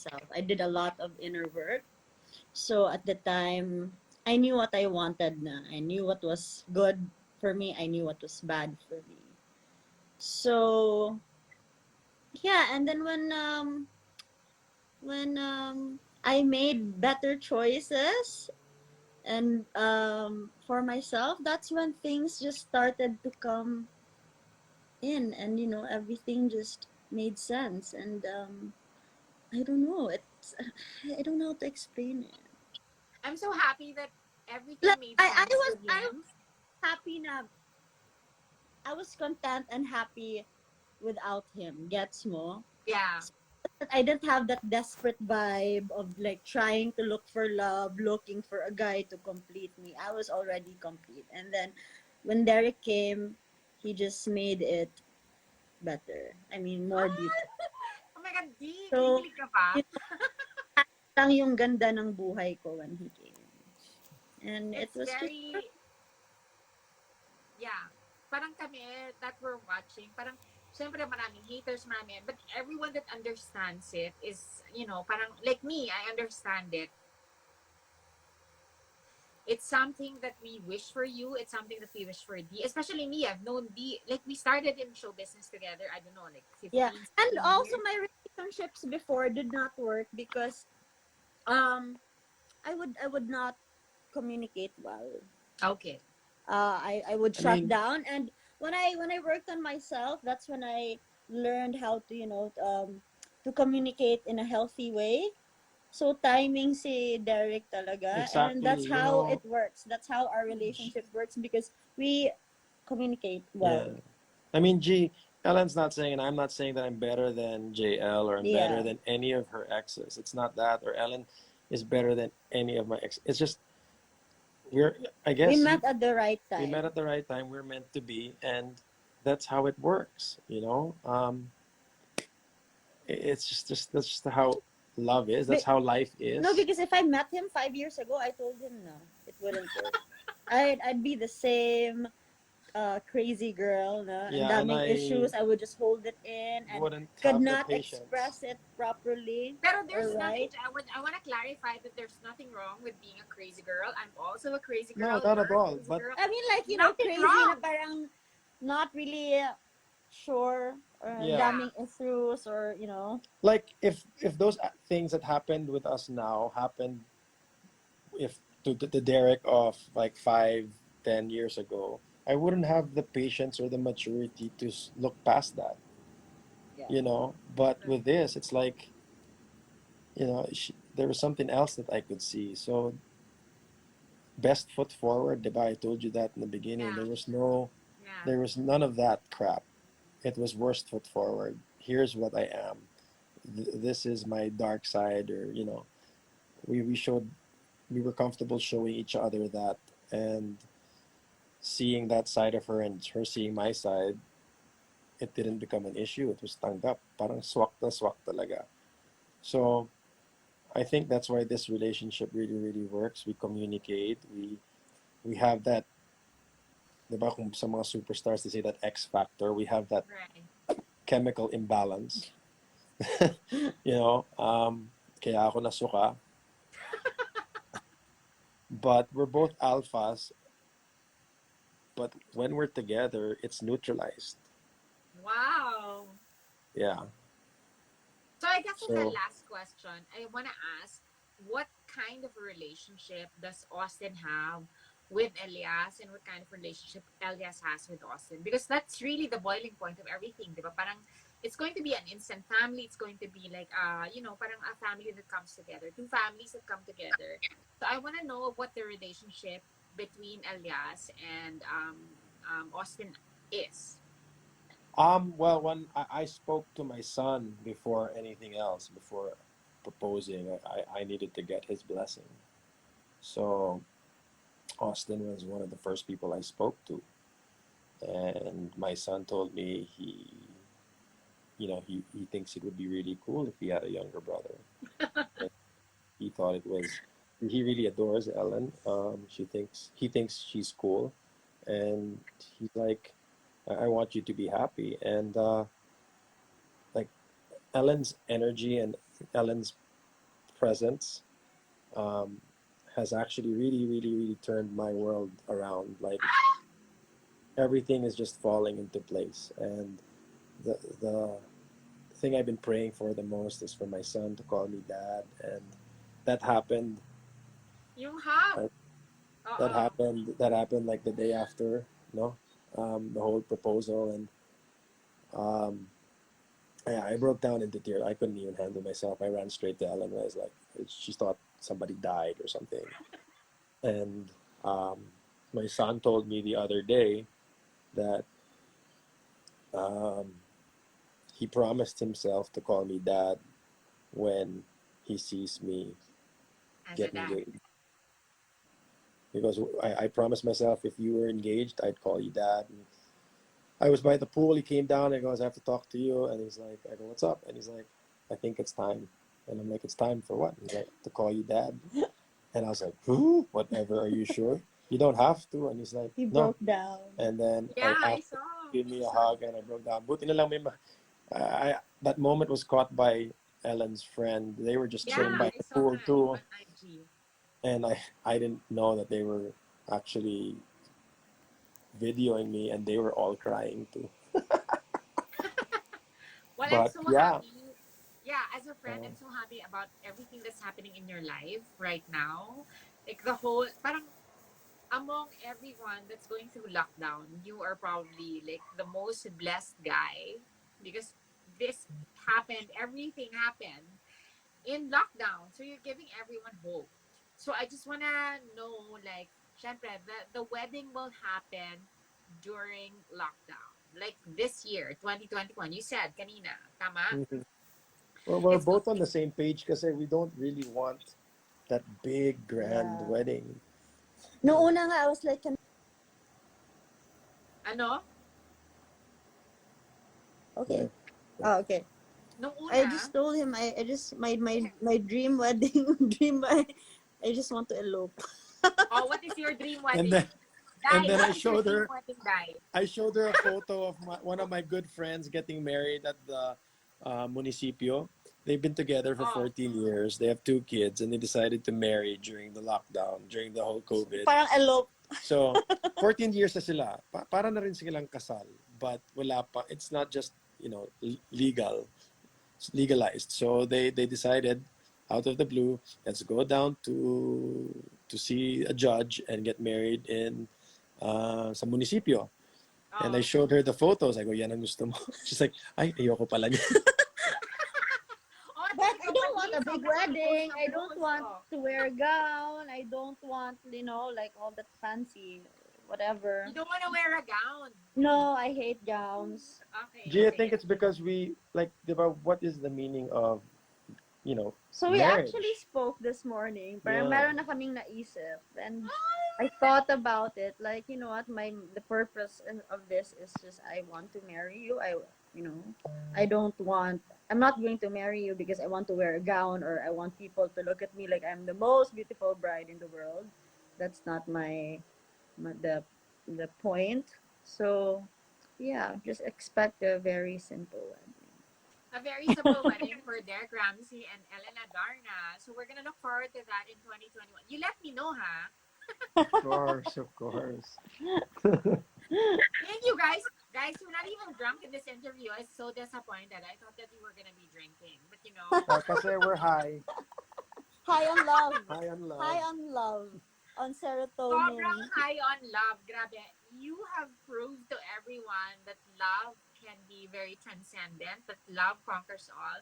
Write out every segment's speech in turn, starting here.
myself. I did a lot of inner work. So at the time, I knew what I wanted na. I knew what was good for me. I knew what was bad for me. So yeah, and then when I made better choices and for myself, that's when things just started to come in, and everything just made sense. And I don't know, it's I don't know how to explain it. I'm so happy that everything Like made I sense was with I was him. happy na, I was content and happy without him, gets mo. Yeah. So that I didn't have that desperate vibe of like trying to look for love, looking for a guy to complete me. I was already complete. And then when Derek came, he just made it better. I mean, more beautiful. Oh my God, di, So, kinikilig ka ba? yun lang yung ganda ng buhay ko when he came. And it It's was just very, yeah. Parang kami that we're watching, parang, syempre maraming haters, marami, but everyone that understands it is, parang, like me, I understand it. It's something that we wish for you. It's something that we wish for D. Especially me, I've known D. Like, we started in show business together, I don't know, like yeah. 15, And 16 also years. my relationships before did not work because um I would not communicate well. Okay. I would I shut mean, down, and when I worked on myself, that's when I learned how to to communicate in a healthy way. So timing si Derek talaga, and exactly. that's how it works. That's how our relationship works because we communicate Yeah. well. I mean, Ellen's not saying, and I'm not saying that I'm better than JL or I'm better Yeah. than any of her exes. It's not that, or Ellen is better than any of my exes. It's just we're. I We guess met at the right we met time. at the right time. We're meant to be, and that's how it works. It's just that's just how love is. That's Be- how life no, is. because if I met him 5 years ago, I told him no, it wouldn't work. I'd be the same crazy girl, no? And Yeah, and daming I issues, I would just hold it in and wouldn't could have the not patience. express it properly Pero or there's nothing, right. I want to clarify that there's nothing wrong with being a crazy girl. I'm also a crazy No, girl. not at You're a all. crazy But girl. I mean, like, Nothing crazy na wrong. parang not really sure or yeah, Yeah. daming issues or, like if those things that happened with us now happened if to the Derek of like 5, 10 years ago, I wouldn't have the patience or the maturity to look past that. yeah. But with this, it's like there was something else that I could see. So best foot forward, diba? I told you that in the beginning. Yeah. Yeah. There was none of that crap. It was worst foot forward. Here's what I am. This is my dark side, or we showed we were comfortable showing each other that, and seeing that side of her and her seeing my side, it didn't become an issue. It was tanggap. Parang swak talaga. So I think that's why this relationship really, really works. We communicate. We have that, diba, kung sa mga superstars, they say that X factor. We have that Right. chemical imbalance. Kaya ako nasuka. But we're both alphas, but when we're together, it's neutralized. Wow. Yeah. So I guess as a So last question, I want to ask, what kind of relationship does Austin have with Elias, and what kind of relationship Elias has with Austin? Because that's really the boiling point of everything, di ba? Parang it's going to be an instant family. It's going to be like, parang a family that comes together, two families that come together. So I want to know what the relationship between Elias and Austin is. well, when I spoke to my son before anything else, before proposing, I needed to get his blessing. So Austin was one of the first people I spoke to, and my son told me he thinks it would be really cool if he had a younger brother. And he thought it was. He really adores Ellen. He thinks she's cool, and he's like, I want you to be happy. And like Ellen's energy and Ellen's presence um, has actually really, really, really turned my world around. Like everything is just falling into place. And the thing I've been praying for the most is for my son to call me dad, and that happened. Yung hug. uh, that Oo. happened. That happened like the day after. No, the whole proposal, and um, yeah, I broke down into tears. I couldn't even handle myself. I ran straight to Ellen. I was like, she thought somebody died or something. And my son told me the other day that um, he promised himself to call me dad when he sees me As a get dad. engaged. Because I promised myself if you were engaged, I'd call you dad. And I was by the pool. He came down and goes, I have to talk to you. And he's like, I go, what's up? And he's like, I think it's time. And I'm like, it's time for what? He's like, to call you dad. And I was like, who? Whatever. Are you sure? You don't have to. And he's like, He no. broke down. And then Yeah, I I asked saw. him to give me a hug, and I broke down. Buti na lang that moment was caught by Ellen's friend. They were just chilling Yeah, by I the saw pool that too, on IG. and I didn't know that they were actually videoing me, and they were all crying too. Well, I'm But so yeah, happy. Yeah, as a friend, uh, I'm so happy about everything that's happening in your life right now. Like the whole, parang among everyone that's going through lockdown, you are probably like the most blessed guy because this happened, everything happened in lockdown. So you're giving everyone hope. So I just wanna know, like, syempre, the wedding will happen during lockdown. Like this year, 2021. You said kanina, tama? mhm. Well, we're It's going both on the same page because we don't really want that big grand Yeah. wedding. No una nga, I was like, ano? Yeah. okay. Oh, okay. Nung I just una, told him I just my dream wedding dream I just want to elope. oh, what is your dream And wedding? then and Dai, then what is your dream wedding, Dai? I showed her a photo of one of my good friends getting married at the municipio. They've been together for Oh, 14 years. They have two kids, and they decided to marry during the lockdown, during the whole COVID. Parang elope. So, 14 years na sila. Para na rin silang kasal. But wala pa. It's not just, legal. It's legalized. So, they decided out of the blue, let's go down to see a judge and get married in sa munisipyo. And I oh. showed her the photos. I go, yan ang gusto mo. She's like, ay, ayoko pala niya. Oh, But I talaga, don't mali. want a big Sobrang wedding. post ng I don't post. want Oh. to wear a gown. I don't want, like all that fancy whatever. You don't want to wear a gown. No, I hate gowns. Okay, Do you think sige. it's because we, like, diba, what is the meaning of, So we actually marriage? spoke this morning. Parang Yeah. meron na kaming naisip. And I thought about it. Like, you know what? The purpose of this is just I want to marry you. You know, I don't want, I'm not going to marry you because I want to wear a gown or I want people to look at me like I'm the most beautiful bride in the world. That's not my the point. So, yeah, just expect a very simple A very simple wedding for Derek Ramsey and Ellen Adarna. So we're gonna look forward to that in 2021. You let me know, ha? Of course, of course. wedding. Thank you, guys. Guys, you're not even drunk in this interview. I was so disappointed. I thought that you were gonna be drinking, but you know, Kasi we're high. High on love. High on High love. on love. On sobrang serotonin. high on love. Grabe. You have proved to everyone that love can be very transcendent, that love conquers all,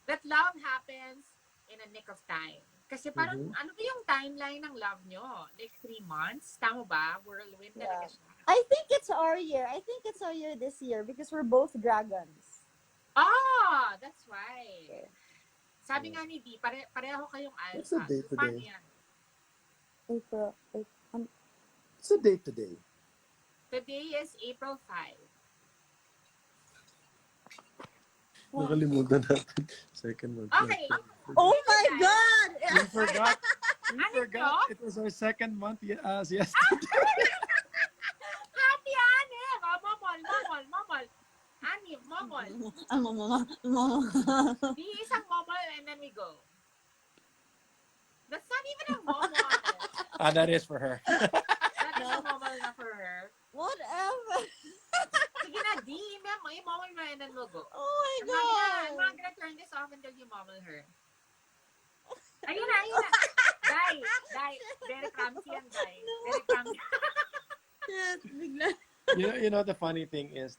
that love happens in a nick of time. Kasi parang, Mm-hmm. ano ba yung timeline ng love nyo? Like 3 months? Tama ba? Whirlwind talaga Yeah. siya. I think it's our year. I think it's our year this year because we're both dragons. Ah, that's why. So, Sabi Yeah. nga ni D, pareho kayong What's the alpha. date So, paano today? yan? April. What's the date today? Today is April 5. Wow. Nakalimutan natin. Second month. Okay. Oh Thank you, my guys. God! We forgot. We Ano forgot. to? It was our second month as yesterday. Happy Anif! Oh, momol. Anif, momol. Mama. Di isang momol and then we go. That is for her. That is a No, moment na for her. whatever. Sige na, D. Momol mo and then we'll go. Oh I'm my not gonna turn this off until you momol her. Ayun na. Dai. Derek Ramsey and Dai. god. Derek Ramsey. Shit, bigla. You know the funny thing is,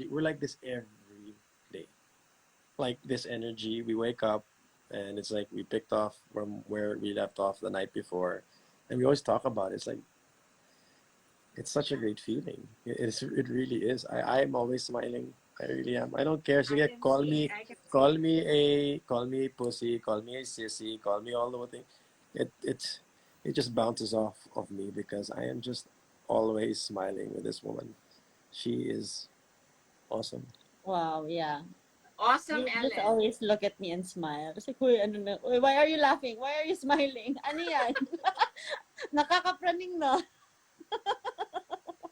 we're like this every day. Like this energy. We wake up, and it's like we picked off from where we left off the night before, and we always talk about it. It's like it's such a great feeling. It really is. I'm always smiling. I really am. I don't care. I Sige, can see. I can call see. me call me a pussy, call me a sissy, call me all the thing. It just bounces off of me because I am just always smiling with this woman. She is awesome. Wow, yeah. Awesome, You just Ellen. always look at me and smile. Kasi, kuy, ano na, uy, why are you laughing? Why are you smiling? Ano yan? Nakakapraning, no?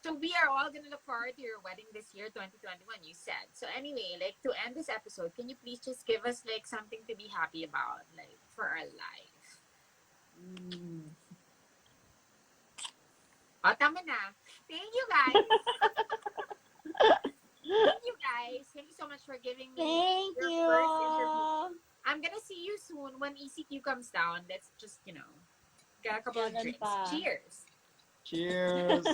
So we are all gonna look forward to your wedding this year, 2021. You said. So anyway, like to end this episode, can you please just give us like something to be happy about, like for our life? Mm. Oh, tama na. Thank you guys. Thank you guys. Thank you so much for giving me Thank your first interview. you. I'm gonna see you soon when ECQ comes down. Let's just, get a couple of Kailan drinks. pa? Cheers. Cheers.